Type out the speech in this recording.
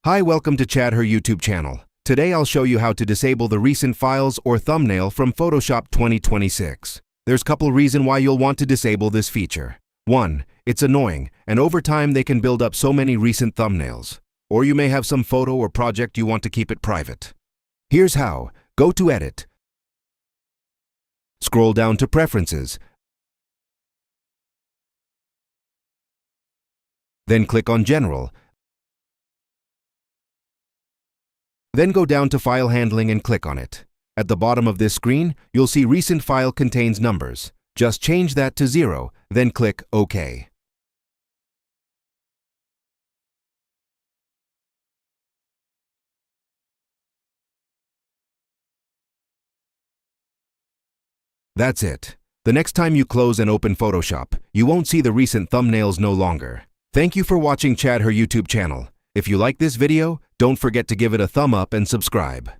Hi, welcome to Chad Her YouTube channel. Today I'll show you how to disable the recent files or thumbnail from Photoshop 2026. There's a couple reasons why you'll want to disable this feature. 1. It's annoying, and over time they can build up so many recent thumbnails. Or you may have some photo or project you want to keep it private. Here's how. Go to Edit. Scroll down to Preferences. Then click on General. Then go down to File Handling and click on it. At the bottom of this screen, you'll see Recent File contains numbers. Just change that to 0, then click OK. That's it. The next time you close and open Photoshop, you won't see the recent thumbnails no longer. Thank you for watching Chad Her YouTube channel. If you like this video, don't forget to give it a thumb up and subscribe.